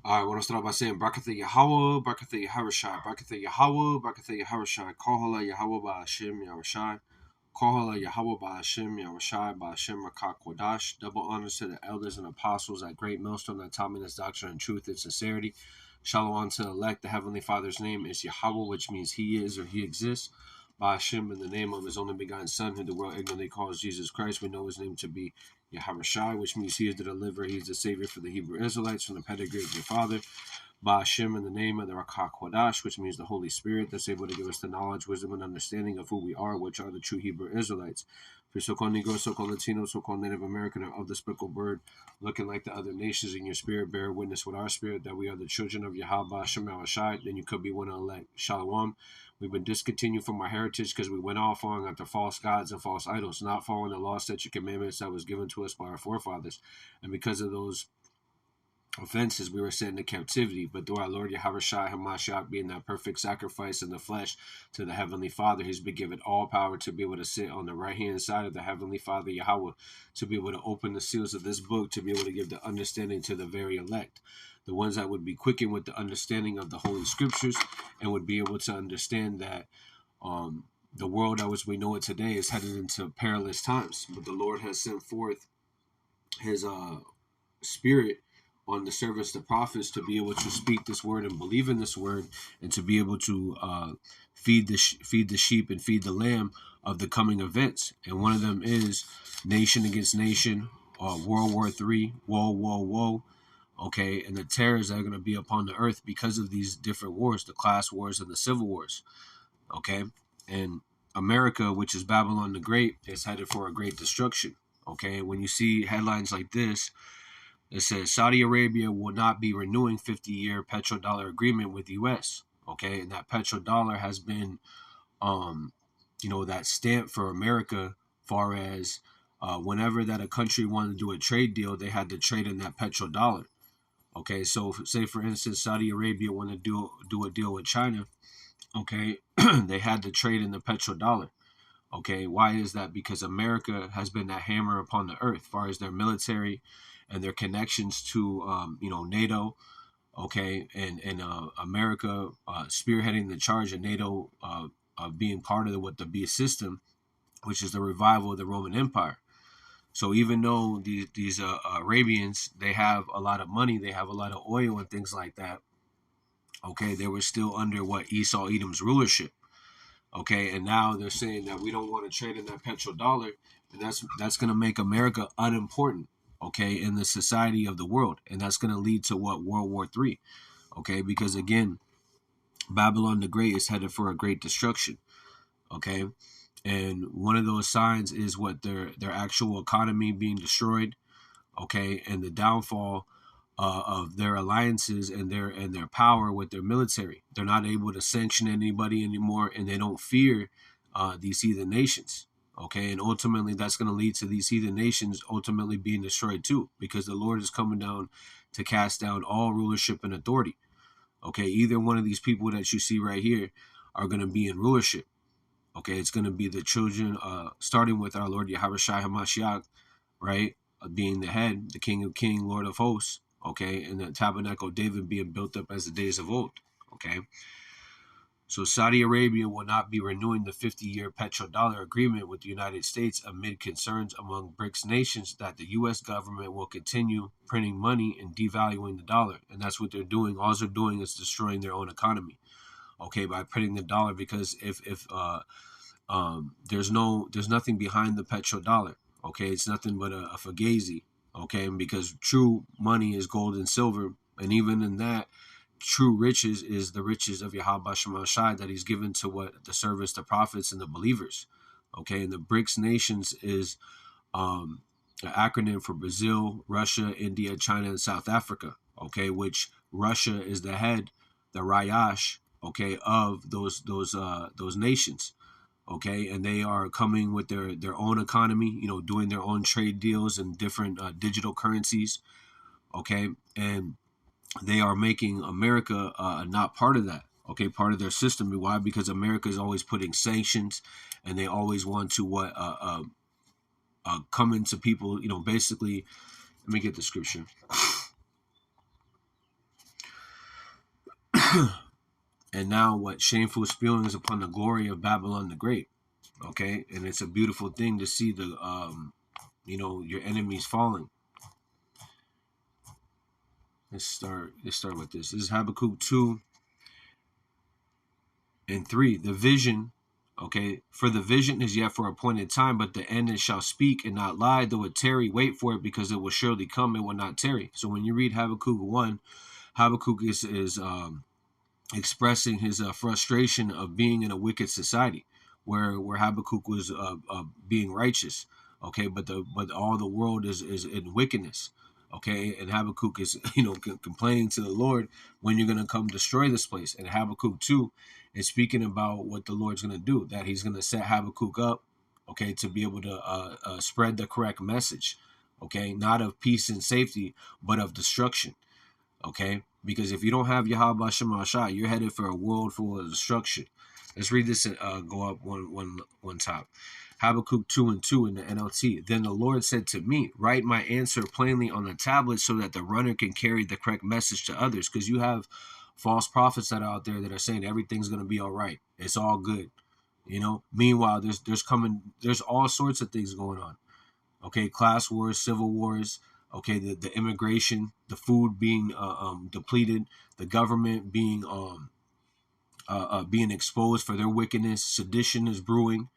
All right, we're gonna start by saying Brakatha Yahweh, Brakatha Yaharushai, Brakatha Yahweh, Brakatha Yaharushai, Kohala Yahweh Ba'Hashem Yaharushai, Kohala Yahweh Ba'Hashem Yaharushai, Ba'Hashem Rakak Kodash. Double honors to the elders and apostles at Great Millstone that taught me this doctrine and truth and sincerity. Shalom to the elect. The Heavenly Father's name is Yahweh, which means He is or He exists. Ba'Hashem, in the name of His only begotten Son, who the world ignorantly calls Jesus Christ. We know His name to be Yaharushai, which means He is the deliverer. He is the Savior for the Hebrew Israelites from the pedigree of your father. Ba'Hashem, in the name of the Rakak Kodash, which means the Holy Spirit, that's able to give us the knowledge, wisdom, and understanding of who we are, which are the true Hebrew Israelites. For so-called Negro, so-called Latino, so-called Native American, or of the speckled bird, looking like the other nations in your spirit, bear witness with our spirit that we are the children of Yahweh Hashem Yaharushai. Then you could be one of elect. Shalom. We've been discontinued from our heritage because we went off following after false gods and false idols, not following the law, statute, commandments that was given to us by our forefathers. And because of those offenses, we were sent into captivity. But through our Lord Yaharushai Hamashiach being that perfect sacrifice in the flesh to the Heavenly Father, He's been given all power to be able to sit on the right hand side of the Heavenly Father Yahweh, to be able to open the seals of this book, to be able to give the understanding to the very elect, the ones that would be quickened with the understanding of the Holy Scriptures and would be able to understand that the world as we know it today is headed into perilous times. But the Lord has sent forth His Spirit on the service, the prophets, to be able to speak this word and believe in this word, and to be able to feed the sheep and feed the lamb of the coming events. And one of them is nation against nation, World War III, whoa, okay, and the terrors that are going to be upon the earth because of these different wars, the class wars and the civil wars, okay, and America, which is Babylon the Great, is headed for a great destruction. Okay, when you see headlines like this, it says Saudi Arabia will not be renewing 50-year petrodollar agreement with U.S. Okay, and that petrodollar has been, that stamp for America, far as whenever that a country wanted to do a trade deal, they had to trade in that petrodollar. Okay, so say for instance, Saudi Arabia wanted to do a deal with China. Okay, they had to trade in the petrodollar. Okay, why is that? Because America has been that hammer upon the earth, as far as their military and their connections to, NATO. Okay, and America spearheading the charge of NATO being part of what the beast system, which is the revival of the Roman Empire. So even though these Arabians, they have a lot of money, they have a lot of oil and things like that. Okay, they were still under what Esau Edom's rulership. Okay, and now they're saying that we don't want to trade in that petrodollar, and that's going to make America unimportant, okay, in the society of the world, and that's going to lead to what, World War III, okay, because again, Babylon the Great is headed for a great destruction, okay, and one of those signs is what their actual economy being destroyed, okay, and the downfall of their alliances and their power with their military. They're not able to sanction anybody anymore, and they don't fear these heathen nations. Okay, and ultimately that's going to lead to these heathen nations ultimately being destroyed too, because the Lord is coming down to cast down all rulership and authority. Okay, either one of these people that you see right here are going to be in rulership. Okay, it's going to be the children, starting with our Lord Yaharushai Hamashiach, right, being the head, the King of Kings, Lord of Hosts. Okay, and the tabernacle of David being built up as the days of old. Okay, so Saudi Arabia will not be renewing the 50-year petrodollar agreement with the United States amid concerns among BRICS nations that the U.S. government will continue printing money and devaluing the dollar. And that's what they're doing. All they're doing is destroying their own economy. Okay, by printing the dollar, because if there's nothing behind the petrodollar. Okay, it's nothing but a fugazi. Okay, because true money is gold and silver, and even in that, true riches is the riches of Yahweh Shemashai that He's given to what the service, the prophets, and the believers. Okay, and the BRICS nations is an acronym for Brazil, Russia, India, China, and South Africa. Okay, which Russia is the head, the Rayash, okay, of those nations. Okay, and they are coming with their own economy, doing their own trade deals and different digital currencies. Okay, and they are making America not part of that. Okay, part of their system. Why? Because America is always putting sanctions, and they always want to come into people. Basically, let me get the scripture. And now what? Shameful spewings upon the glory of Babylon the Great. Okay, and it's a beautiful thing to see the your enemies falling. Let's start with this. This is Habakkuk 2:3. The vision, okay, for the vision is yet for appointed time, but the end it shall speak and not lie. Though it tarry, wait for it, because it will surely come, it will not tarry. So when you read Habakkuk 1, Habakkuk is expressing his frustration of being in a wicked society, where Habakkuk was being righteous, okay, but all the world is in wickedness, okay, and Habakkuk is complaining to the Lord, when you're gonna come destroy this place. And Habakkuk 2 is speaking about what the Lord's gonna do, that He's gonna set Habakkuk up, okay, to be able to spread the correct message, okay, not of peace and safety, but of destruction. Okay, because if you don't have Yahweh Shem Shah, you're headed for a world full of destruction. Let's read this and go up one top. Habakkuk 2:2 in the NLT. Then the Lord said to me, write my answer plainly on the tablet so that the runner can carry the correct message to others. Because you have false prophets that are out there that are saying everything's going to be all right. It's all good. Meanwhile, there's all sorts of things going on. Okay, class wars, civil wars, okay, the immigration, the food being depleted, the government being exposed for their wickedness, sedition is brewing,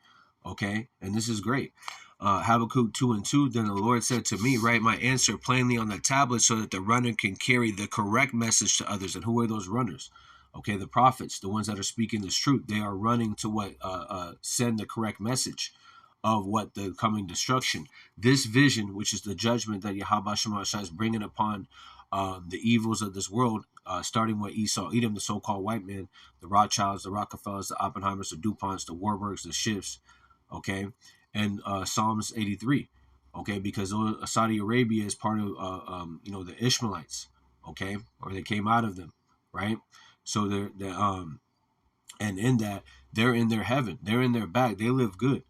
okay, and this is great. Habakkuk 2:2, then the Lord said to me, write my answer plainly on the tablet so that the runner can carry the correct message to others. And who are those runners? Okay, the prophets, the ones that are speaking this truth. They are running to what send the correct message of what the coming destruction. This vision, which is the judgment that Yahweh Shema is bringing upon the evils of this world, starting with Esau, Edom, the so-called white man, the Rothschilds, the Rockefellers, the Oppenheimers, the DuPonts, the Warburgs, the Schiffs, okay, and Psalms 83, okay, because Saudi Arabia is part of the Ishmaelites, okay, or they came out of them, right? So and in that they're in their heaven, they're in their bag, they live good.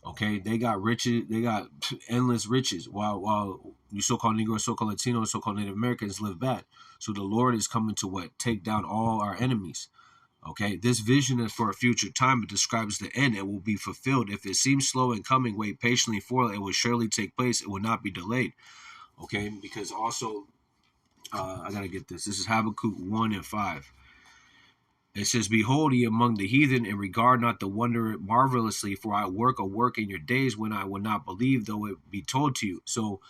Okay, they got riches, they got endless riches, while you so-called Negroes, so-called Latinos, so-called Native Americans live bad. So the Lord is coming to what? Take down all our enemies. Okay, this vision is for a future time. It describes the end. It will be fulfilled. If it seems slow in coming, wait patiently for it. It will surely take place. It will not be delayed. Okay, because also, I got to get this. This is Habakkuk 1:5. It says, behold ye among the heathen, and regard not the wonder marvelously, for I work a work in your days when I would not believe, though it be told to you. So,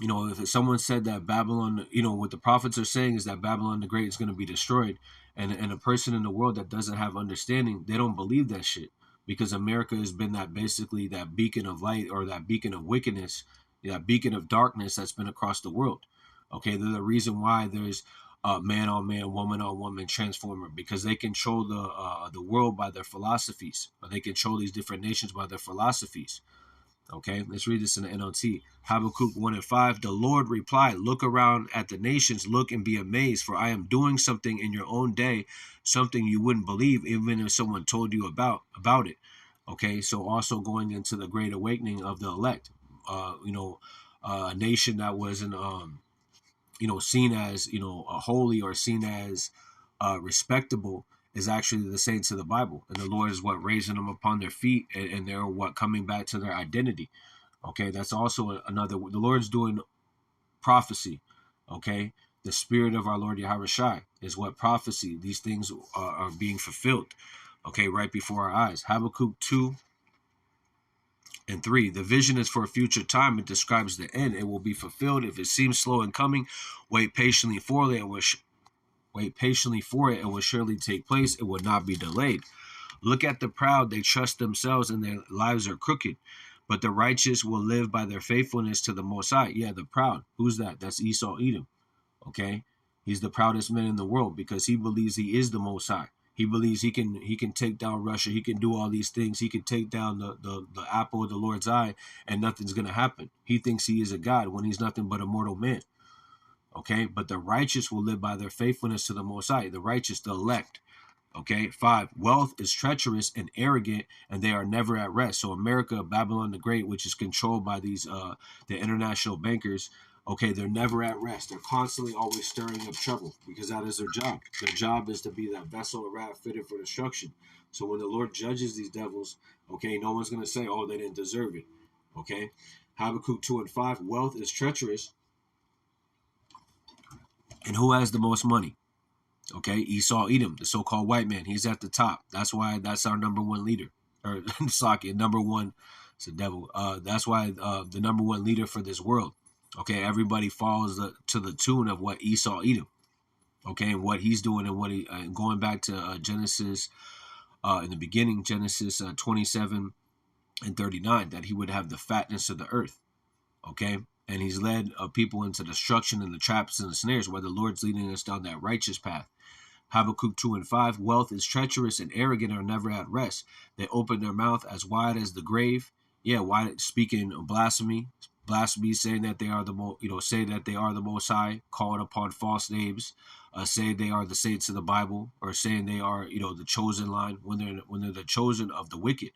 if someone said that Babylon, what the prophets are saying is that Babylon the Great is going to be destroyed, and a person in the world that doesn't have understanding, they don't believe that shit, because America has been basically that beacon of light, or that beacon of wickedness, that beacon of darkness that's been across the world. Okay, they're the reason why there's man on man, woman on woman, transformer, because they control the world by their philosophies, or they control these different nations by their philosophies. Okay, let's read this in the NLT. Habakkuk 1:5. The Lord replied, look around at the nations, look and be amazed, for I am doing something in your own day, something you wouldn't believe even if someone told you about it. Okay, so also going into the great awakening of the elect, a nation that wasn't seen as holy, or seen as respectable, is actually the saints of the Bible, and the Lord is what raising them upon their feet, and they're what coming back to their identity. Okay, that's also another. The Lord's doing prophecy. Okay, the Spirit of our Lord Yahweh Shai is what prophecy. These things are being fulfilled. Okay, right before our eyes. Habakkuk 2:3. The vision is for a future time. It describes the end. It will be fulfilled. If it seems slow in coming, wait patiently for it. Wait patiently for it. It will surely take place. It will not be delayed. Look at the proud. They trust themselves and their lives are crooked. But the righteous will live by their faithfulness to the Most High. Yeah, the proud. Who's that? That's Esau, Edom. Okay? He's the proudest man in the world because he believes he is the Most High. He believes he can take down Russia. He can do all these things. He can take down the apple of the Lord's eye, and nothing's going to happen. He thinks he is a God when he's nothing but a mortal man. Okay, but the righteous will live by their faithfulness to the Most High. The righteous, the elect. Okay, 5. Wealth is treacherous and arrogant, and they are never at rest. So America, Babylon the Great, which is controlled by these the international bankers, Okay, they're never at rest. They're constantly always stirring up trouble because that is their job. Their job is to be that vessel of wrath fitted for destruction. So when the Lord judges these devils, okay, no one's going to say, oh, they didn't deserve it. Okay, Habakkuk 2 and 5, wealth is treacherous. And who has the most money? Okay, Esau Edom, the so-called white man. He's at the top. That's why that's our number one leader. Or Saki, number one, it's the devil. That's why the number one leader for this world. Okay, everybody follows to the tune of what Esau Edom. Okay, and what he's doing and what he going back to Genesis in the beginning, Genesis 27 and 39, that he would have the fatness of the earth. Okay, and he's led people into destruction and the traps and the snares, where the Lord's leading us down that righteous path. Habakkuk 2 and 5, wealth is treacherous and arrogant are never at rest. They open their mouth as wide as the grave. Yeah, wide, speaking blasphemy, saying that they are the most, say that they are the Most High, calling upon false names, saying they are the saints of the Bible, or saying they are, the chosen line when they're the chosen of the wicked.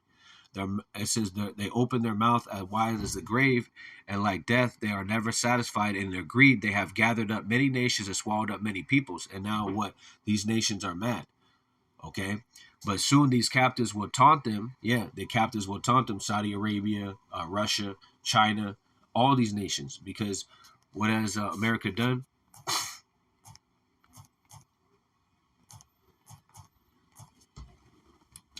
It says they open their mouth as wide as the grave, and like death, they are never satisfied. In their greed, they have gathered up many nations and swallowed up many peoples. And now what? These nations are mad. Okay? But soon these captives will taunt them. Yeah, the captives will taunt them. Saudi Arabia, Russia, China, all these nations. Because what has America done?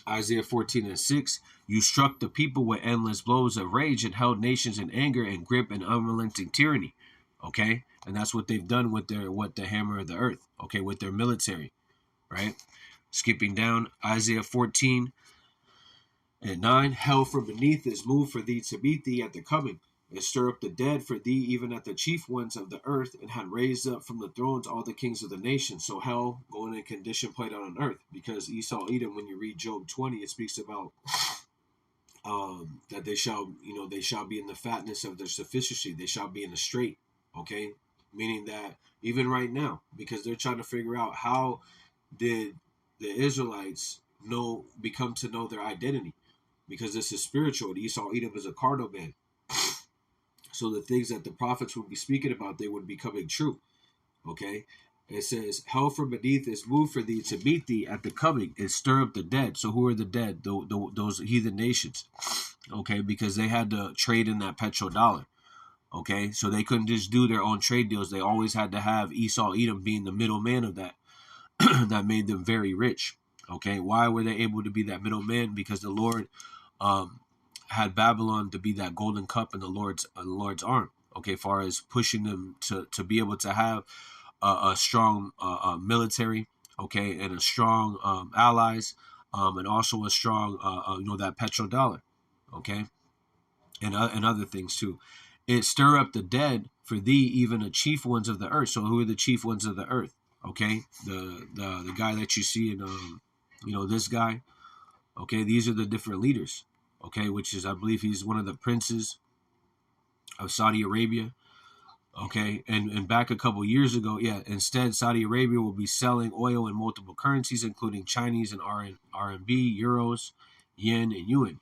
Isaiah 14 and 6, you struck the people with endless blows of rage and held nations in anger and grip and unrelenting tyranny. Okay? And that's what they've done with the hammer of the earth. Okay, with their military. Right? Skipping down, Isaiah 14 and 9, hell from beneath is moved for thee to meet thee at the coming, and stir up the dead for thee even at the chief ones of the earth, and had raised up from the thrones all the kings of the nations. So hell going in condition played out on earth, because Esau Edom, when you read Job 20, it speaks about that they shall be in the fatness of their sufficiency. They shall be in the straight. Okay, meaning that even right now, because they're trying to figure out how did the Israelites become to know their identity, because this is spiritual. And Esau Edom is a carnal man. So the things that the prophets would be speaking about, they would be coming true. Okay? It says, hell from beneath is moved for thee to meet thee at the coming and stir up the dead. So who are the dead? Those heathen nations. Okay? Because they had to trade in that petrodollar. Okay? So they couldn't just do their own trade deals. They always had to have Esau Edom being the middleman of that. That made them very rich. Okay? Why were they able to be that middleman? Because the Lord had Babylon to be that golden cup in the Lord's arm. Okay, far as pushing them to be able to have a strong military, okay, and a strong allies, and also a strong that petrodollar, okay, and other things too. It stir up the dead for thee, even the chief ones of the earth. So who are the chief ones of the earth? Okay, the guy that you see in this guy. Okay, these are the different leaders. Okay, which is, I believe he's one of the princes of Saudi Arabia. Okay, and back a couple years ago, yeah, instead Saudi Arabia will be selling oil in multiple currencies, including Chinese and RMB, euros, yen, and yuan.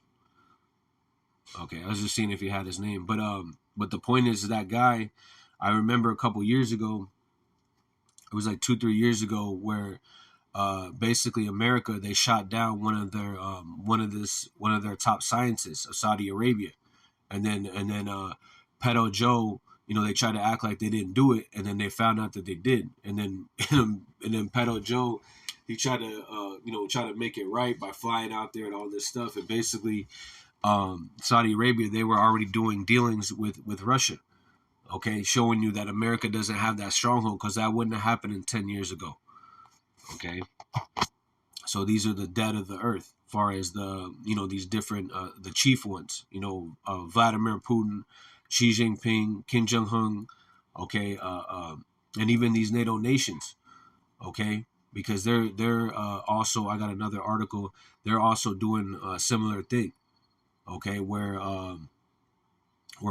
Okay, I was just seeing if he had his name, but the point is that guy, I remember a couple years ago, it was like 2-3 years ago, where basically America, they shot down one of their top scientists of Saudi Arabia, and then Pedo Joe, they tried to act like they didn't do it, and then they found out that they did, and then Pedo Joe, he tried to make it right by flying out there and all this stuff, and basically Saudi Arabia, they were already doing dealings with Russia. Okay, showing you that America doesn't have that stronghold, because that wouldn't have happened in 10 years ago. Okay, so these are the dead of the earth, as far as the these different the chief ones. Vladimir Putin, Xi Jinping, Kim Jong Un. Okay, and even these NATO nations. Okay, because they're also, I got another article. They're also doing a similar thing. Okay, where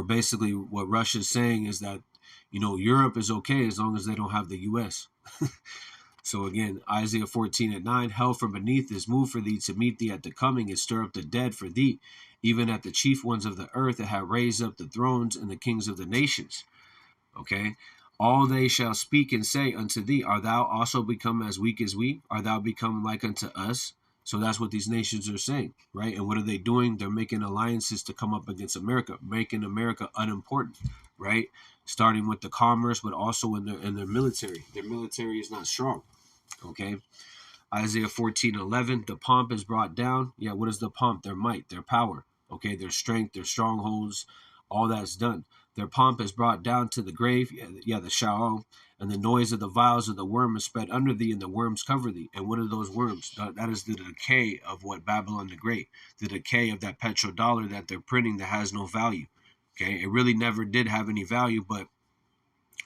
basically what Russia's saying is that Europe is okay as long as they don't have the U.S. So again, Isaiah 14 and 9, hell from beneath is moved for thee to meet thee at the coming, and stir up the dead for thee, even at the chief ones of the earth, that have raised up the thrones and the kings of the nations. Okay. All they shall speak and say unto thee, art thou also become as weak as we? Art thou become like unto us? So that's what these nations are saying, right? And what are they doing? They're making alliances to come up against America, making America unimportant, right? Starting with the commerce, but also in their military. Their military is not strong. Okay. Isaiah 14:11, the pomp is brought down. Yeah, what is the pomp? Their might, their power, okay, their strength, their strongholds, all that's done. Their pomp is brought down to the grave, yeah, the Sheol, and the noise of the vials of the worm is spread under thee, and the worms cover thee. And what are those worms? That is the decay of what Babylon the Great, the decay of that petrodollar that they're printing that has no value. Okay, it really never did have any value, but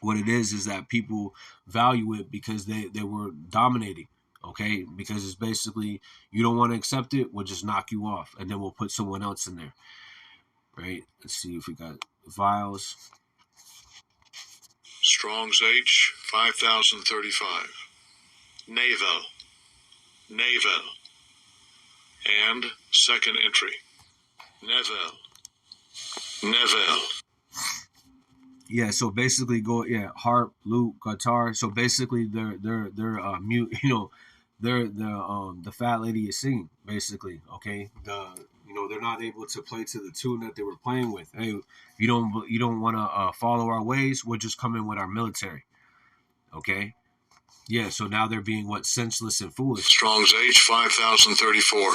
what it is that people value it because they were dominating. Okay, because it's basically, you don't want to accept it, we'll just knock you off, and then we'll put someone else in there. Right? Let's see if we got vials. Strong's H 5035. Navel. And second entry. Nevel. Yeah, so basically harp, lute, guitar. So basically they're mute, they're the fat lady is singing, basically. Okay. They're not able to play to the tune that they were playing with. Hey, you don't want to follow our ways, we'll just come in with our military. Okay. Yeah, so now they're being senseless and foolish. Strong's H 5034.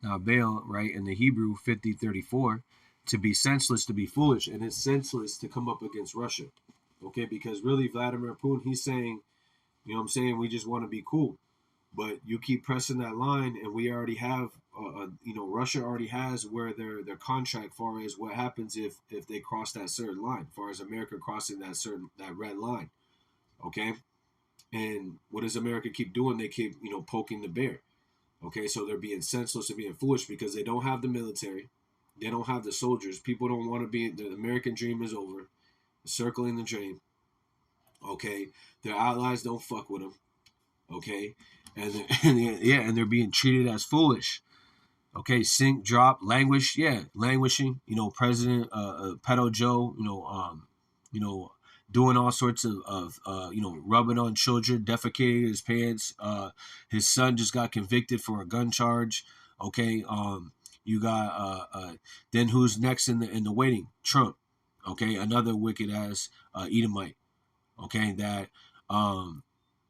Navel, right, in the Hebrew 50:34, to be senseless, to be foolish, and it's senseless to come up against Russia. Okay, because really Vladimir Putin, he's saying, we just want to be cool. But you keep pressing that line, and we already have, Russia already has where their contract, far as what happens if they cross that certain line, far as America crossing that red line. Okay, and what does America keep doing? They keep poking the bear. Okay, so they're being senseless and being foolish because they don't have the military, they don't have the soldiers. People don't want to be. The American dream is over, circling the drain. Okay, their allies don't fuck with them. Okay, and they're being treated as foolish. Okay, sink, drop, languish, languishing. President Pedo Joe, doing all sorts of rubbing on children, defecating his pants. His son just got convicted for a gun charge. Okay, you got then who's next in the waiting? Trump. Okay, another wicked ass Edomite. Okay, that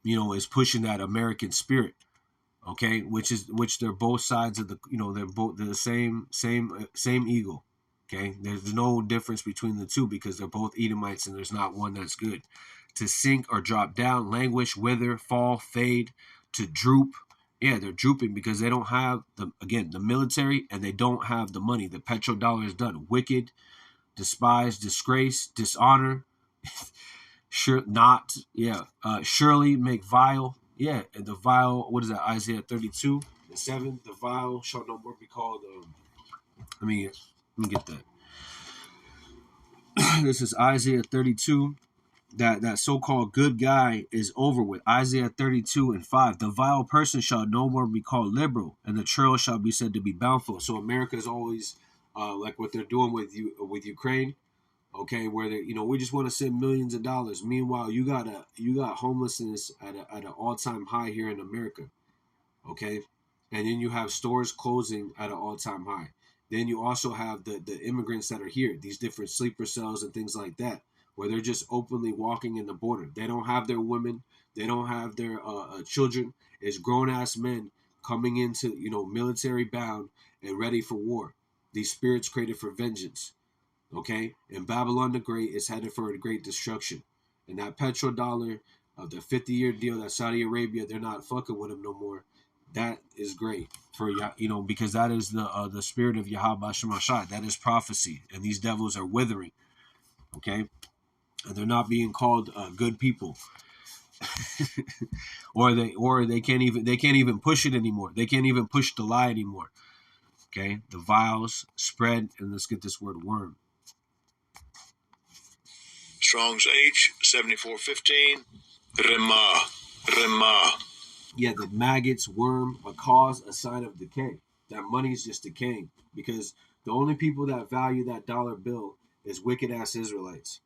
is pushing that American spirit. Okay, which they're both sides of they're both the same eagle. Okay, there's no difference between the two because they're both Edomites and there's not one that's good. To sink or drop down, languish, wither, fall, fade, to droop. Yeah, they're drooping because they don't have the military, and they don't have the money. The petrodollar is done. Wicked, despise, disgrace, dishonor. Surely make vile. Yeah, and the vile, what is that? Isaiah 32:7. The vile shall no more be called. Let me get that. This is Isaiah 32. That so-called good guy is over with. Isaiah 32:5. The vile person shall no more be called liberal, and the churl shall be said to be bountiful. So America is always like what they're doing with Ukraine. Okay, where we just want to send millions of dollars. Meanwhile, you got homelessness at an all-time high here in America. Okay, and then you have stores closing at an all-time high. Then you also have the immigrants that are here, these different sleeper cells and things like that, where they're just openly walking in the border. They don't have their women, they don't have their children. It's grown-ass men coming into military bound and ready for war. These spirits created for vengeance. Okay, and Babylon the Great is headed for a great destruction. And that petrodollar of the 50-year deal that Saudi Arabia, they're not fucking with him no more. That is great for because that is the spirit of Yahweh Shemashah. That is prophecy, and these devils are withering. Okay, and they're not being called good people, or they can't even push it anymore. They can't even push the lie anymore. Okay, the vials spread, and let's get this word worm. Strong's H 7415. Rema. Yeah, the maggots, worm, a cause, a sign of decay. That money is just decaying because The only people that value that dollar bill is wicked ass Israelites.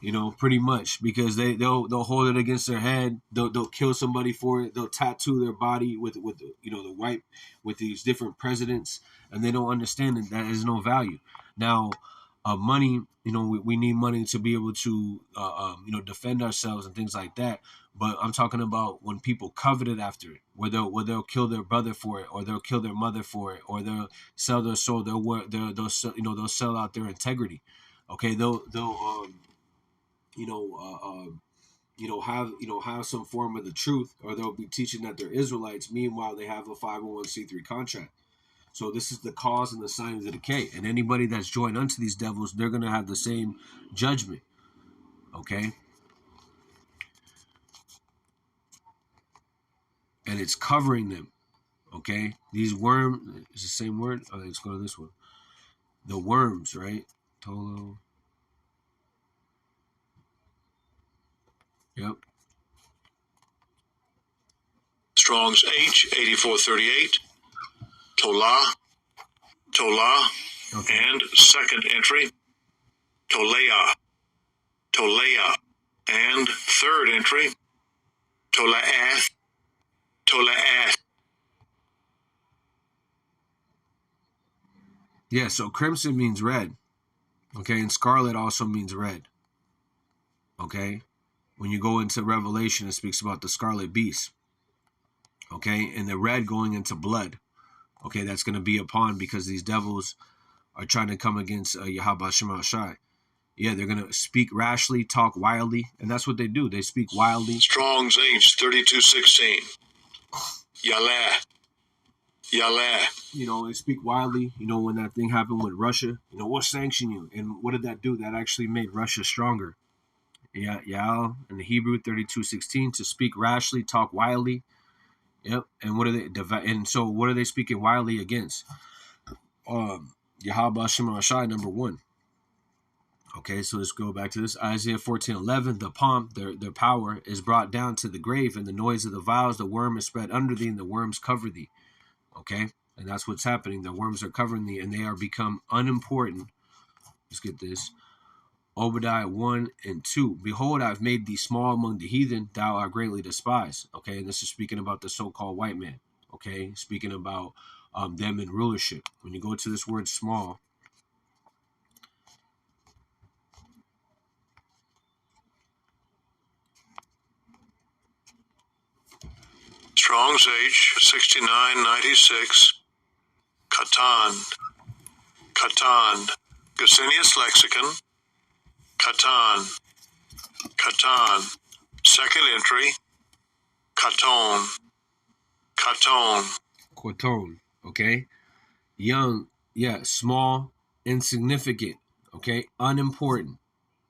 You know, pretty much, because they'll hold it against their head. They'll kill somebody for it. They'll tattoo their body with you know, the white, with these different presidents, and they don't understand that there's no value. Now, money, you know, we need money to be able to you know, defend ourselves and things like that. But I'm talking about when people covet it after it, where they'll kill their brother for it, or they'll kill their mother for it, or they'll sell their soul. They'll sell out their integrity. Okay, they'll you know, have some form of the truth, or they'll be teaching that they're Israelites. Meanwhile, they have a 501c3 contract. So this is the cause and the sign of the decay. And anybody that's joined unto these devils, they're going to have the same judgment. Okay? And it's covering them. Okay? These worms, is the same word? Oh, let's go to this one. The worms, right? Tolo. Yep. Strong's H 8438. Tolah. Okay. And second entry, Toleah. And third entry, Tolaath. Yeah, so crimson means red. Okay, and scarlet also means red. Okay? When you go into Revelation, it speaks about the scarlet beast. Okay, and the red going into blood. Okay, that's going to be upon, because these devils are trying to come against Yahweh Shema Shai. Yeah, they're going to speak rashly, talk wildly, and that's what they do. They speak wildly. Strong's H 3216. Yaleh. You know, they speak wildly. You know, when that thing happened with Russia, you know, what sanctioned you? And what did that do? That actually made Russia stronger. Yeah, Yal in the Hebrew 32:16, to speak rashly, talk wildly. Yep. And what are they? And so, what are they speaking wildly against? Yahweh Shema Shai, number 1. Okay, so let's go back to this. Isaiah 14:11. The pomp, their power, is brought down to the grave, and the noise of the vials, the worm is spread under thee, and the worms cover thee. Okay, and that's what's happening. The worms are covering thee, and they are become unimportant. Let's get this. Obadiah 1 and 2. Behold, I've made thee small among the heathen, thou art greatly despised. Okay, and this is speaking about the so-called white man. Okay, speaking about them in rulership. When you go to this word small, Strong's H 6996. Katan. Gesenius Lexicon. Katan. Second entry, Katon. Quartone, okay? Young, yeah, small, insignificant, okay? Unimportant,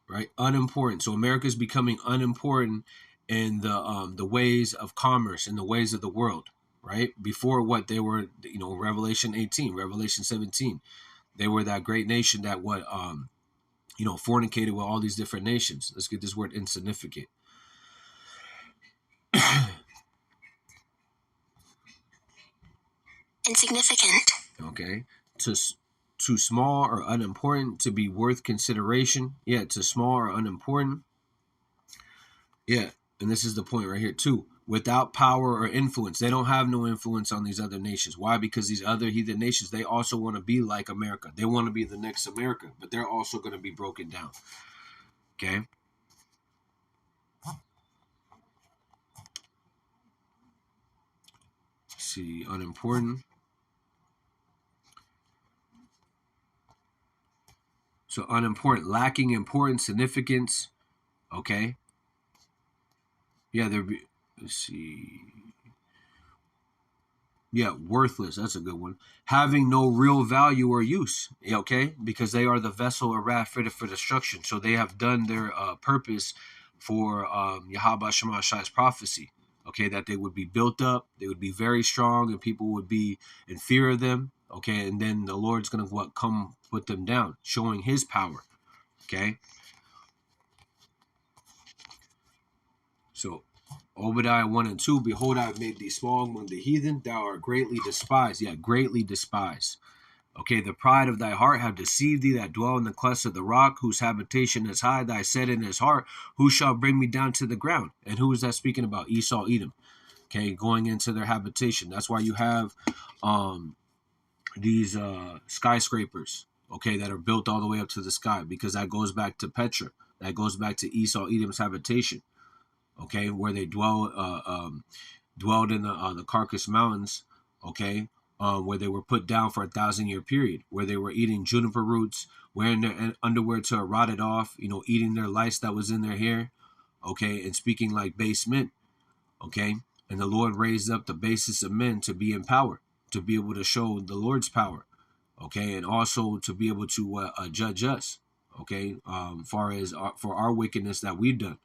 right? Unimportant. So America's becoming unimportant in the ways of commerce, in the ways of the world, right? Before what they were, you know, Revelation 18, Revelation 17, they were that great nation that you know, fornicated with all these different nations. Let's get this word insignificant. Insignificant. Okay. Too small or unimportant to be worth consideration. Yeah, too small or unimportant. Yeah, and this is the point right here too. Without power or influence. They don't have no influence on these other nations. Why? Because these other heathen nations, they also want to be like America. They want to be the next America, but they're also going to be broken down. Okay? Let's see, unimportant. So unimportant, lacking importance, significance. Okay? Yeah, let's see. Yeah, worthless. That's a good one. Having no real value or use. Okay, because they are the vessel or wrath fitted for destruction. So they have done their purpose for Yahweh Shema Shai's prophecy. Okay, that they would be built up, they would be very strong, and people would be in fear of them. Okay, and then the Lord's gonna come put them down, showing His power. Okay. So Obadiah 1 and 2, behold, I have made thee small among the heathen, thou art greatly despised, yet greatly despised. Okay, the pride of thy heart have deceived thee that dwell in the clefts of the rock, whose habitation is high. Thy said in his heart, who shall bring me down to the ground? And who is that speaking about? Esau, Edom. Okay, going into their habitation. That's why you have these skyscrapers, okay, that are built all the way up to the sky, because that goes back to Petra. That goes back to Esau, Edom's habitation. Okay, where they dwelled in the Carcass Mountains, okay, where they were put down for 1,000-year period, where they were eating juniper roots, wearing their underwear till it rotted off, eating their lice that was in their hair, okay, and speaking like base men, okay. And the Lord raised up the basest of men to be in power, to be able to show the Lord's power, okay, and also to be able to judge us, okay, far as for our wickedness that we've done.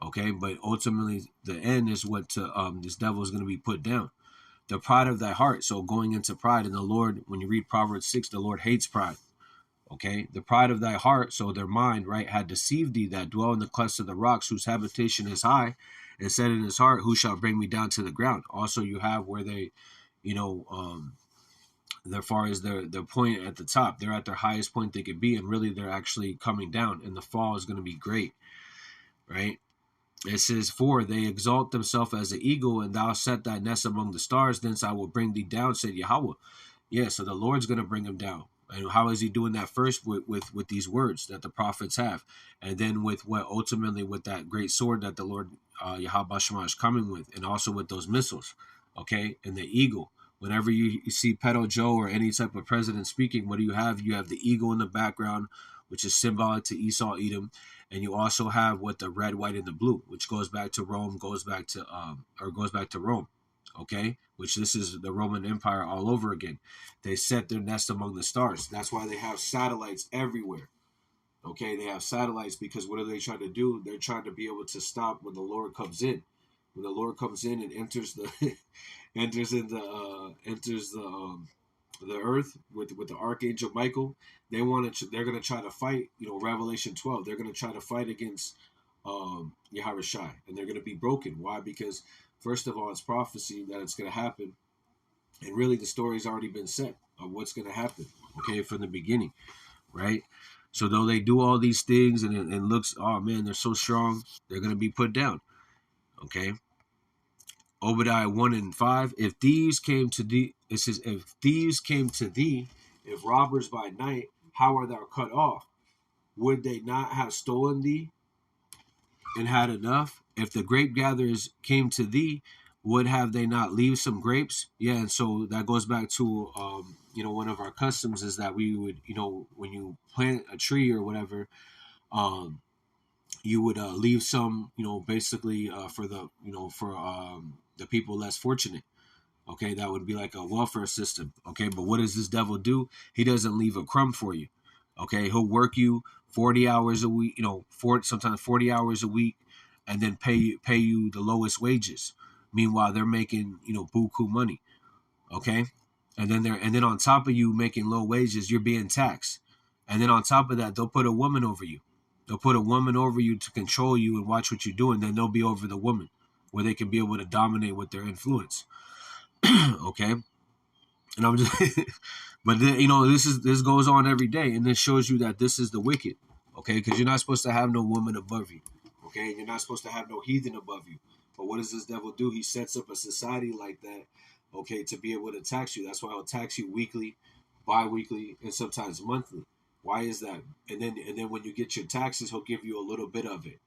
Okay, but ultimately the end is what this devil is going to be put down. The pride of thy heart. So going into pride, and the Lord, when you read Proverbs 6, the Lord hates pride. Okay, the pride of thy heart, so their mind, right, had deceived thee that dwell in the clefts of the rocks, whose habitation is high, and said in his heart, who shall bring me down to the ground? Also, you have where they, as far as their point at the top, they're at their highest point they could be, and really they're actually coming down, and the fall is going to be great, right? It says, for they exalt themselves as an eagle, and thou set thy nest among the stars. Thence I will bring thee down, said Yahweh. Yeah, so the Lord's going to bring him down. And how is he doing that? First with these words that the prophets have, and then with that great sword that the Lord Yahweh Shema is coming with, and also with those missiles, okay, and the eagle. Whenever you see Pedo Joe or any type of president speaking, what do you have? You have the eagle in the background, which is symbolic to Esau, Edom. And you also have what the red, white, and the blue, which goes back to Rome, goes back to Rome, okay? Which this is the Roman Empire all over again. They set their nest among the stars. That's why they have satellites everywhere, okay? They have satellites because what are they trying to do? They're trying to be able to stop when the Lord comes in. When the Lord comes in and enters the the earth with the archangel Michael, they're going to try to fight. Revelation 12. They're going to try to fight against Yahweh Shai, and they're going to be broken. Why? Because first of all, it's prophecy that it's going to happen, and really the story's already been set of what's going to happen. Okay, from the beginning, right? So though they do all these things and it looks, oh man, they're so strong, they're going to be put down. Okay. Obadiah 1 and 5, if thieves came to thee, it says, if thieves came to thee, if robbers by night, how art thou cut off? Would they not have stolen thee and had enough? If the grape gatherers came to thee, would have they not leave some grapes? Yeah, and so that goes back to, one of our customs is that we would, when you plant a tree or whatever, you would leave some, basically for the people less fortunate. Okay, that would be like a welfare system. Okay, but what does this devil do? He doesn't leave a crumb for you. Okay, he'll work you 40 hours a week, sometimes 40 hours a week, and then pay you the lowest wages. Meanwhile, they're making buku money. Okay, and then on top of you making low wages, you're being taxed, and then on top of that, they'll put a woman over you. They'll put a woman over you to control you and watch what you do, and then they'll be over the woman, where they can be able to dominate with their influence. Okay, and I'm just, but then, this goes on every day, and this shows you that this is the wicked. Okay, because you're not supposed to have no woman above you. Okay, you're not supposed to have no heathen above you. But what does this devil do? He sets up a society like that. Okay, to be able to tax you. That's why he'll tax you weekly, bi-weekly, and sometimes monthly. Why is that? And then when you get your taxes, he'll give you a little bit of it.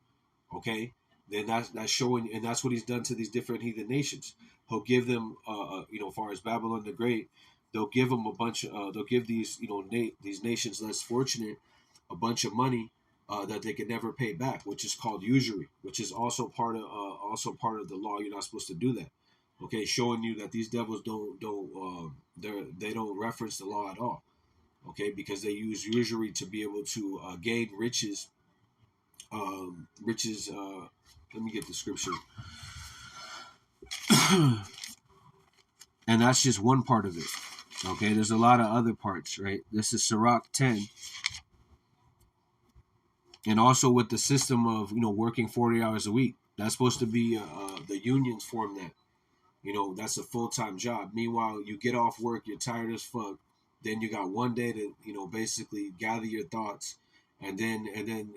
Okay, then that's showing, and that's what he's done to these different heathen nations. He'll give them, as far as Babylon the Great, they'll give them a bunch. They'll give these, these nations less fortunate a bunch of money that they can never pay back, which is called usury, which is also part of the law. You're not supposed to do that. Okay, showing you that these devils they don't reference the law at all. Okay, because they use usury to be able to gain riches. Let me get the scripture. And that's just one part of it. Okay, there's a lot of other parts, right? This is Sirach 10. And also with the system of, working 40 hours a week. That's supposed to be the unions form that. That's a full-time job. Meanwhile, you get off work, you're tired as fuck. Then you got one day to, basically gather your thoughts, and then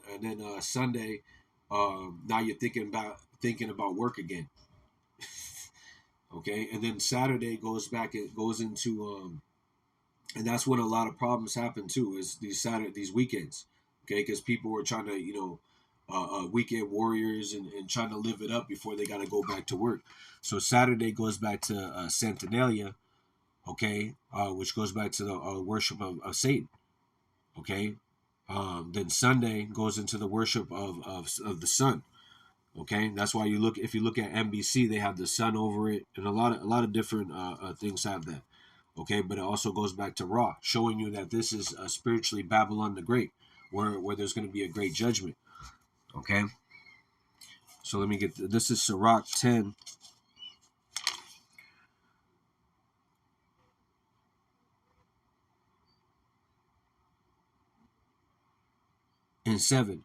Sunday, now you're thinking about work again. Okay, and then Saturday goes back. It goes into and that's when a lot of problems happen too. Is these weekends. Okay, because people were trying to weekend warriors and trying to live it up before they got to go back to work. So Saturday goes back to Saturnalia, okay, which goes back to the worship of Satan, okay. Then Sunday goes into the worship of the sun, okay. That's why if you look at NBC, they have the sun over it, and a lot of different things have that, okay. But it also goes back to Ra, showing you that this is spiritually Babylon the Great, where there's going to be a great judgment, okay. So let me get this is Sirach 10. And 7.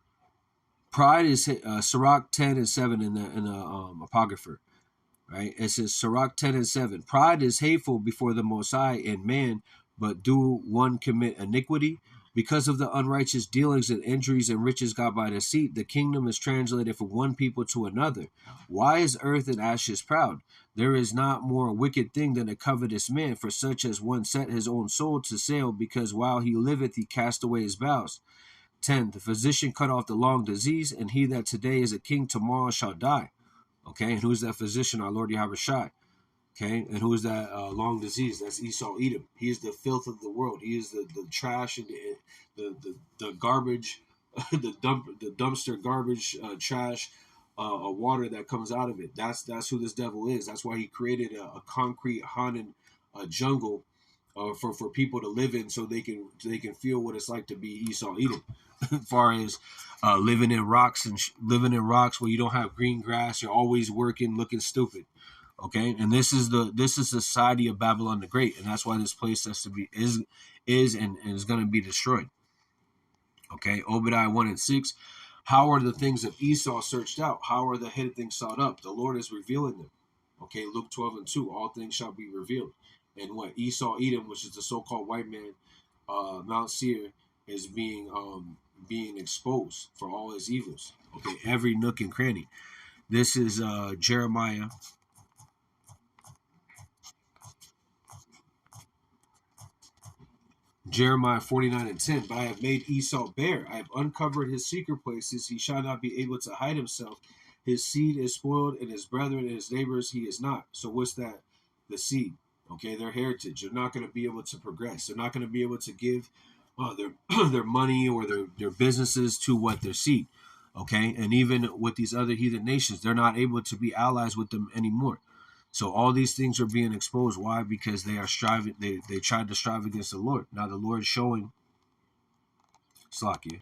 Pride is Sirach 10 and 7 in the Apocrypha, right? It says Sirach 10 and 7. Pride is hateful before the Most High and man, but do one commit iniquity? Because of the unrighteous dealings and injuries and riches got by deceit, the kingdom is translated from one people to another. Why is earth and ashes proud? There is not more wicked thing than a covetous man, for such as one set his own soul to sale, because while he liveth he cast away his vows. 10. The physician cut off the long disease, and he that today is a king tomorrow shall die. Okay, and who's that physician? Our Lord Yahushua. Okay, and who is that long disease? That's Esau Edom. He is the filth of the world. He is the trash and the garbage, the dumpster garbage, trash, water that comes out of it. That's who this devil is. That's why he created a concrete haunted jungle for people to live in, so they can feel what it's like to be Esau Edom. As far as living in rocks where you don't have green grass, you're always working, looking stupid. Okay, and this is the society of Babylon the Great, and that's why this place has to be is and is going to be destroyed. Okay, Obadiah 1 and 6. How are the things of Esau searched out? How are the hidden things sought up? The Lord is revealing them. Okay, Luke 12 and 2. All things shall be revealed. And what Esau Edom, which is the so-called white man, Mount Seir, is being exposed for all his evils. Okay, every nook and cranny. This is Jeremiah. Jeremiah 49 and 10. But I have made Esau bare. I have uncovered his secret places. He shall not be able to hide himself. His seed is spoiled, and his brethren and his neighbors he is not. So what's that? The seed. Okay, their heritage. They're not going to be able to progress. They're not going to be able to give their money or their businesses to what their seed. Okay, and even with these other heathen nations, they're not able to be allies with them anymore. So all these things are being exposed. Why? Because they are striving. They tried to strive against the Lord. Now the Lord is showing Slakia.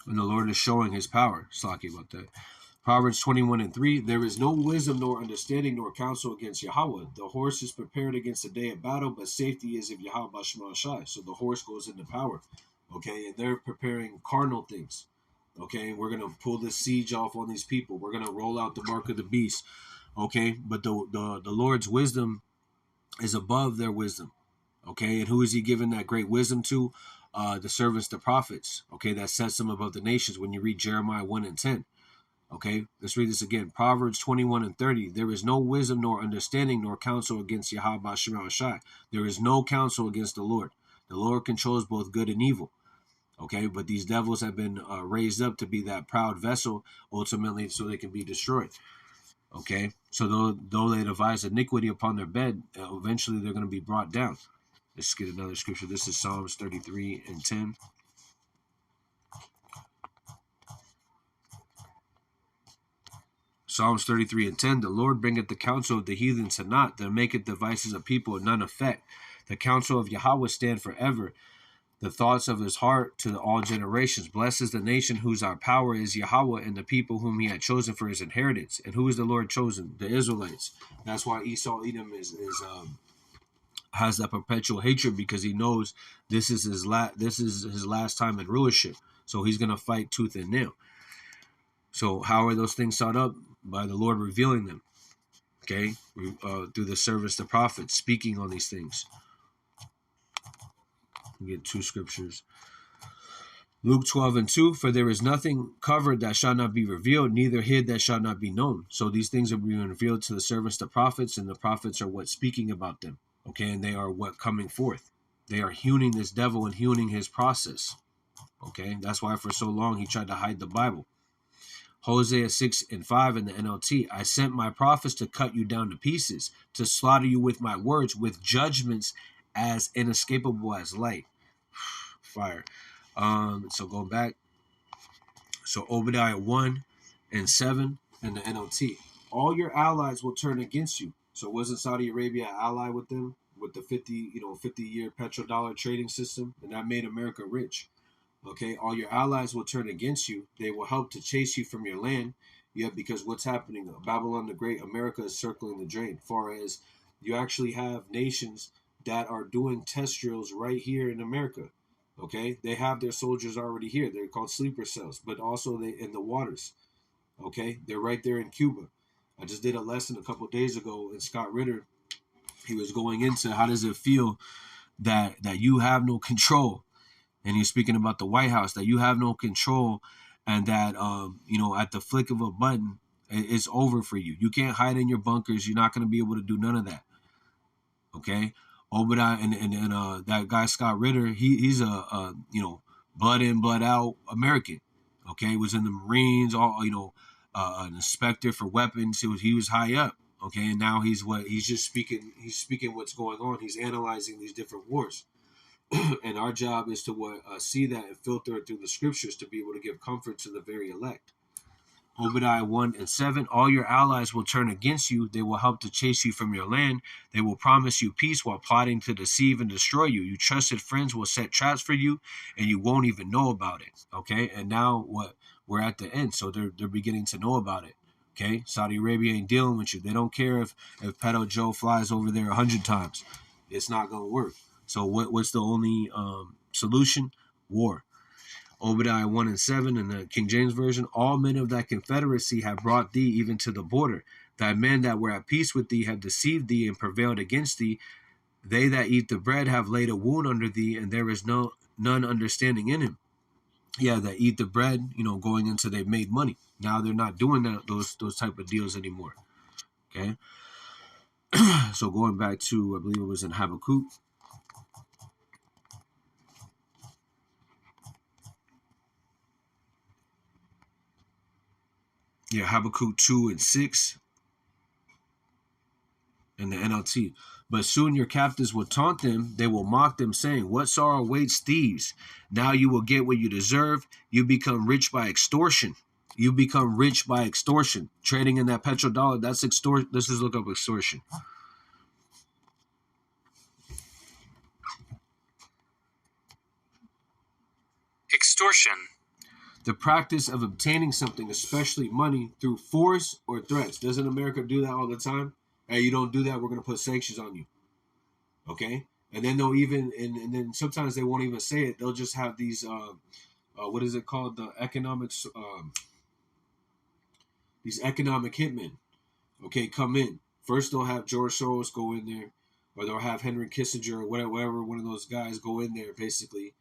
And the Lord is showing his power. Slakia about that. Proverbs 21 and 3. There is no wisdom nor understanding nor counsel against Yahweh. The horse is prepared against the day of battle, but safety is of Yahweh Shema Shai. So the horse goes into power. Okay, and they're preparing carnal things. Okay, we're going to pull this siege off on these people. We're going to roll out the mark of the beast. Okay, but the Lord's wisdom is above their wisdom. Okay, and who is he giving that great wisdom to? The servants, the prophets. Okay, that sets them above the nations when you read Jeremiah 1 and 10. Okay, let's read this again. Proverbs 21 and 30. There is no wisdom nor understanding nor counsel against Yahweh Shema Shai. There is no counsel against the Lord. The Lord controls both good and evil. Okay, but these devils have been raised up to be that proud vessel, ultimately, so they can be destroyed. Okay, so though they devise iniquity upon their bed, eventually they're going to be brought down. Let's get another scripture. This is Psalms 33 and 10. Psalms 33 and 10. The Lord bringeth the counsel of the heathen to naught, that maketh devices of people of none effect. The counsel of Yahweh stand forever, the thoughts of his heart to all generations. Blessed is the nation whose our power is Yahweh, and the people whom he had chosen for his inheritance. And who is the Lord chosen? The Israelites. That's why Esau Edom is has that perpetual hatred because he knows this is his last time in rulership. So he's gonna fight tooth and nail. So how are those things sought up? By the Lord revealing them. Okay, through the service of the prophets speaking on these things. We get two scriptures. Luke 12:2, for there is nothing covered that shall not be revealed, neither hid that shall not be known. So these things are being revealed to the servants, the prophets, and the prophets are what speaking about them. Okay, and they are what coming forth. They are hewing this devil and hewing his process. Okay, that's why for so long he tried to hide the Bible. Hosea 6:5 in the NLT, I sent my prophets to cut you down to pieces, to slaughter you with my words, with judgments as inescapable as light. Fire. So going back, so Obadiah 1:7 in the NLT, all your allies will turn against you. So wasn't Saudi Arabia an ally with them, with the 50-year petrodollar trading system, and that made America rich? Okay, all your allies will turn against you. They will help to chase you from your land. Yeah, because what's happening? Babylon the Great, America is circling the drain. Far as you actually have nations that are doing test drills right here in America. Okay, they have their soldiers already here. They're called sleeper cells, but also they in the waters. Okay, they're right there in Cuba. I just did a lesson a couple days ago, and Scott Ritter, he was going into how does it feel that you have no control, and he's speaking about the White House, that you have no control, and that at the flick of a button, it's over for you. You can't hide in your bunkers. You're not going to be able to do none of that. Okay. Obadiah and that guy Scott Ritter, he's a blood in, blood out American. Okay, he was in the Marines, an inspector for weapons. He was high up. Okay, and now he's just speaking. He's speaking what's going on. He's analyzing these different wars, and our job is to see that and filter it through the scriptures to be able to give comfort to the very elect. Obadiah 1:7, all your allies will turn against you. They will help to chase you from your land. They will promise you peace while plotting to deceive and destroy you. Your trusted friends will set traps for you, and you won't even know about it. Okay, and now we're at the end, so they're beginning to know about it. Okay, Saudi Arabia ain't dealing with you. They don't care if Pedo Joe flies over there 100 times. It's not gonna work. So what's the only solution? War. Obadiah 1:7 in the King James Version, all men of thy confederacy have brought thee even to the border. Thy men that were at peace with thee have deceived thee and prevailed against thee. They that eat the bread have laid a wound under thee, and there is none understanding in him. Yeah, that eat the bread, going into they've made money. Now they're not doing those type of deals anymore. Okay. So going back to, I believe it was in Habakkuk. Yeah, Habakkuk 2:6 in the NLT. But soon your captives will taunt them. They will mock them, saying, what sorrow awaits thieves? Now you will get what you deserve. You become rich by extortion. You become rich by extortion. Trading in that petrodollar, that's extortion. Let's just look up extortion. Extortion. The practice of obtaining something, especially money, through force or threats. Doesn't America do that all the time? Hey, you don't do that, we're going to put sanctions on you. Okay? And then they'll even, and then sometimes they won't even say it. They'll just have these, what is it called? The economics, these economic hitmen, okay, come in. First they'll have George Soros go in there, or they'll have Henry Kissinger or whatever one of those guys go in there, basically.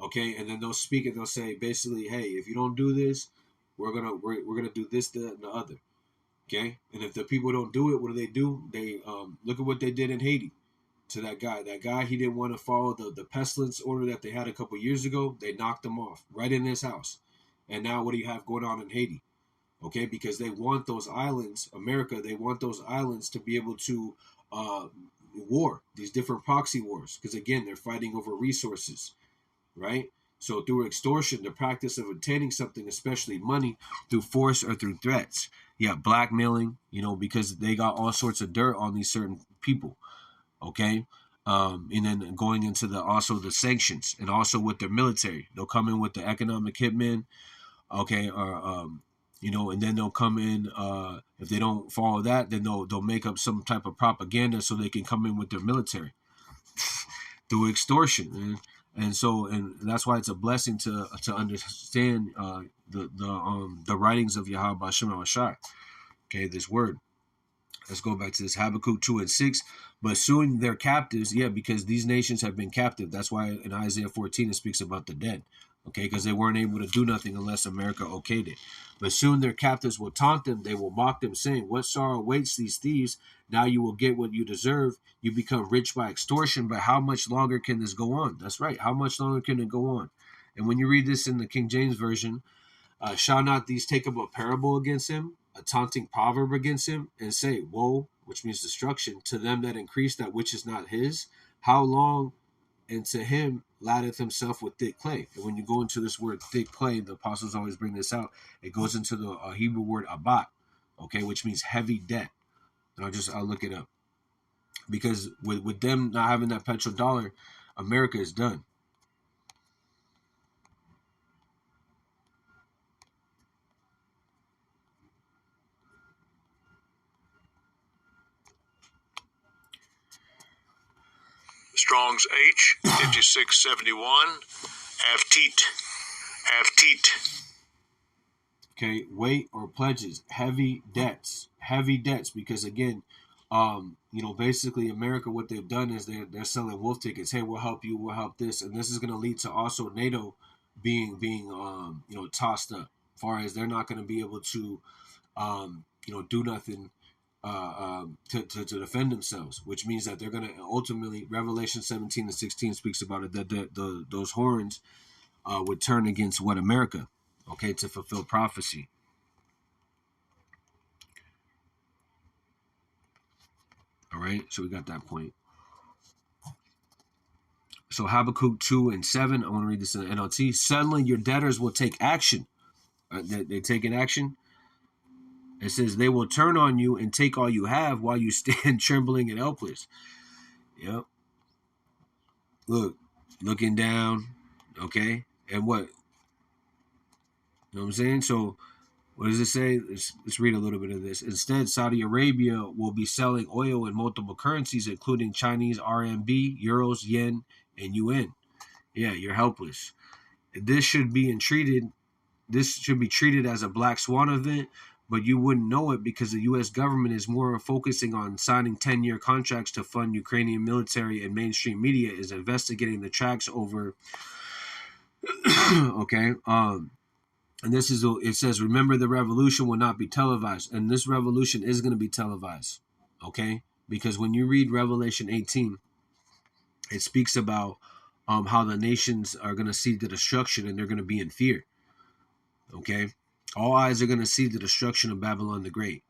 Okay, and then they'll speak and they'll say basically, hey, if you don't do this, we're gonna do this, that, and the other. Okay, and if the people don't do it, what do? They look at what they did in Haiti to that guy. That guy, he didn't want to follow the pestilence order that they had a couple years ago. They knocked him off right in his house. And now what do you have going on in Haiti? Okay, because they want those islands, America, they want those islands to be able to war, these different proxy wars. Because again, they're fighting over resources. Right? So through extortion, the practice of obtaining something, especially money, through force or through threats. Yeah, blackmailing, because they got all sorts of dirt on these certain people. Okay? And then going into also the sanctions and also with their military. They'll come in with the economic hitmen, okay, or and then they'll come in, if they don't follow that, then they'll make up some type of propaganda so they can come in with their military. through extortion, man. And so, and that's why it's a blessing to understand the writings of Yahweh Bashem Shai. Okay, this word. Let's go back to this Habakkuk 2:6. But soon they're captives, yeah, because these nations have been captive. That's why in Isaiah 14 it speaks about the dead. Okay, because they weren't able to do nothing unless America okayed it. But soon their captives will taunt them, they will mock them, saying, what sorrow awaits these thieves? Now you will get what you deserve. You become rich by extortion, but how much longer can this go on? That's right. How much longer can it go on? And when you read this in the King James Version, shall not these take up a parable against him, a taunting proverb against him, and say, woe, which means destruction, to them that increase that which is not his? How long? And to him laddeth himself with thick clay. And when you go into this word thick clay, the apostles always bring this out. It goes into the Hebrew word abat, okay, which means heavy debt. And I'll look it up. Because with them not having that petrodollar, America is done. Strong's H 5671. Have teat. Okay, weight or pledges, heavy debts, because again, basically America, what they've done is they're selling wolf tickets. Hey, we'll help you, we'll help this, and this is going to lead to also NATO being tossed up. As far as they're not going to be able to, do nothing to defend themselves, which means that they're going to ultimately, Revelation 17:16 speaks about it, that those horns would turn against what America, okay, to fulfill prophecy. All right, so we got that point. So Habakkuk 2:7, I want to read this in the NLT. Suddenly your debtors will take action. They taking action. It says they will turn on you and take all you have while you stand trembling and helpless. Yep. Look, looking down, okay? And what? You know what I'm saying? So what does it say? Let's read a little bit of this. Instead, Saudi Arabia will be selling oil in multiple currencies, including Chinese RMB, euros, yen, and yuan. Yeah, you're helpless. This should be treated as a black swan event, but you wouldn't know it because the U.S. government is more focusing on signing 10-year contracts to fund Ukrainian military, and mainstream media is investigating the tracks over. Okay. And this is, it says, remember the revolution will not be televised. And this revolution is going to be televised. Okay. Because when you read Revelation 18, it speaks about how the nations are going to see the destruction and they're going to be in fear. Okay. All eyes are going to see the destruction of Babylon the Great.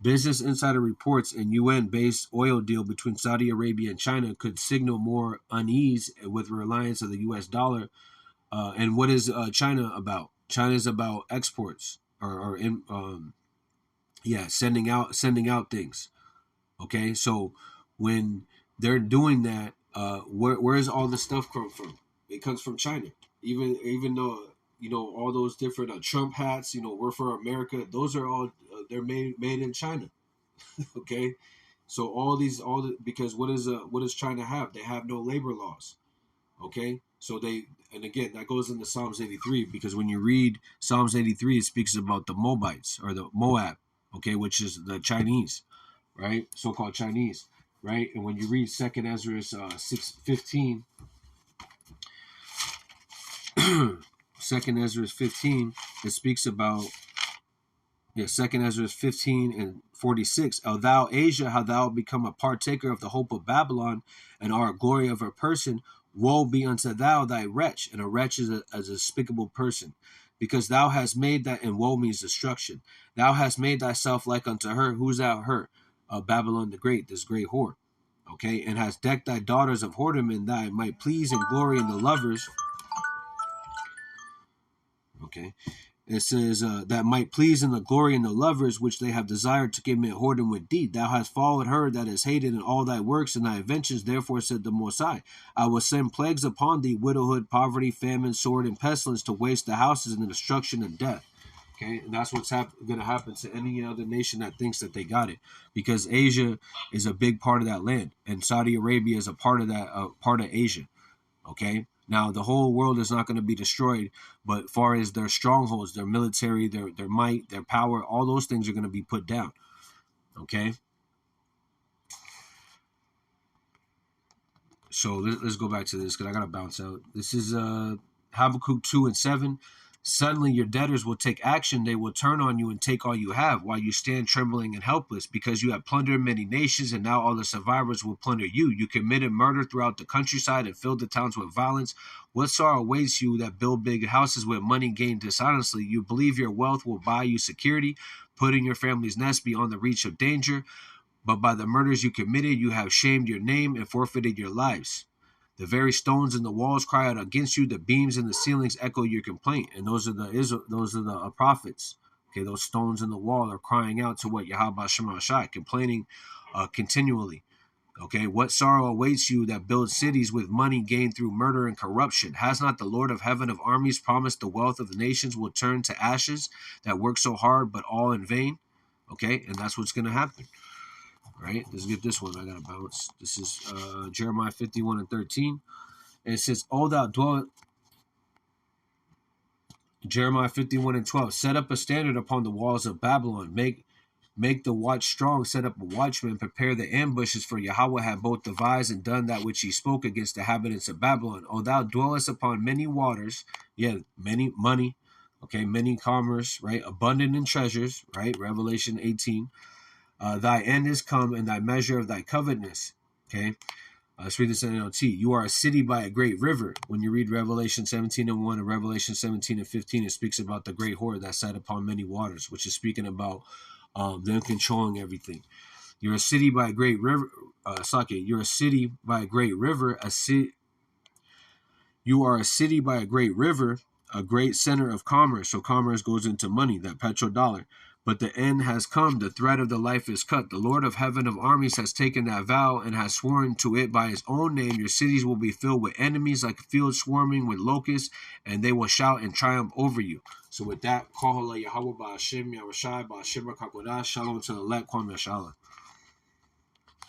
Business Insider reports an UN-based oil deal between Saudi Arabia and China could signal more unease with reliance of the U.S. dollar. And what is China about? China is about exports sending out things. Okay, so when they're doing that, where is all the stuff come from? It comes from China. Even though all those different Trump hats, we're for America. Those are all they're made in China. Okay, so because what does China have? They have no labor laws. Okay, so and again, that goes into Psalms 83, because when you read Psalms 83, it speaks about the Moabites or the Moab, okay, which is the Chinese, right? So-called Chinese, right? And when you read 2nd Ezra 6:15, 2nd Ezra 15, it speaks about 2nd Ezra 15:46. O thou Asia, how thou become a partaker of the hope of Babylon, and art a glory of her person. Woe be unto thou, thy wretch, and a wretch is a despicable person, because thou hast made that, and woe means destruction. Thou hast made thyself like unto her. Who's thou her? Babylon the Great, this great whore. Okay, and hast decked thy daughters of whoredom, and thy might please and glory in the lovers. Okay. It says, that might please in the glory in the lovers, which they have desired to commit whoredom with thee. Thou hast followed her that is hated in all thy works and thy inventions. Therefore said the Most High, I will send plagues upon thee, widowhood, poverty, famine, sword, and pestilence, to waste the houses and the destruction and death. Okay, and that's what's going to happen to any other nation that thinks that they got it, because Asia is a big part of that land, and Saudi Arabia is a part of that, part of Asia. Okay, now the whole world is not going to be destroyed, but far as their strongholds, their military, their might, their power, all those things are going to be put down. Okay, so let's go back to this because I gotta bounce out. This is Habakkuk 2:7. Suddenly your debtors will take action. They will turn on you and take all you have while you stand trembling and helpless, because you have plundered many nations, and now all the survivors will plunder you. You committed murder throughout the countryside and filled the towns with violence. What sorrow awaits you that build big houses with money gained dishonestly? You believe your wealth will buy you security, putting your family's nest beyond the reach of danger. But by the murders you committed, you have shamed your name and forfeited your lives. The very stones in the walls cry out against you. The beams in the ceilings echo your complaint. And those are the prophets. Okay, those stones in the wall are crying out to what Yahweh Shema Shai, complaining continually. Okay, what sorrow awaits you that builds cities with money gained through murder and corruption? Has not the Lord of heaven of armies promised the wealth of the nations will turn to ashes, that work so hard but all in vain? Okay, and that's what's going to happen. Right, let's get this one. I gotta bounce. This is Jeremiah 51:13. And it says, "Oh, thou dwell." Jeremiah 51:12. Set up a standard upon the walls of Babylon. Make the watch strong. Set up a watchman. Prepare the ambushes. For Yahweh had both devised and done that which he spoke against the inhabitants of Babylon. O thou dwellest upon many waters. Yeah, many money. Okay, many commerce. Right, abundant in treasures. Right, Revelation 18. Thy end is come, and thy measure of thy covetousness. Okay, let's read this in NLT. You are a city by a great river. When you read Revelation 17:1 and Revelation 17:15, it speaks about the great whore that sat upon many waters, which is speaking about them controlling everything. You're a city by a great river. You're a city by a great river. You are a city by a great river, a great center of commerce. So commerce goes into money, that petrodollar. But the end has come. The thread of the life is cut. The Lord of heaven of armies has taken that vow and has sworn to it by his own name. Your cities will be filled with enemies like a field swarming with locusts, and they will shout in triumph over you. So with that, Kohala Yahweh Ba'Hashem Yahushai Ba'Hashem Rakakodah. Shalom to the elect. Kwam Yashala.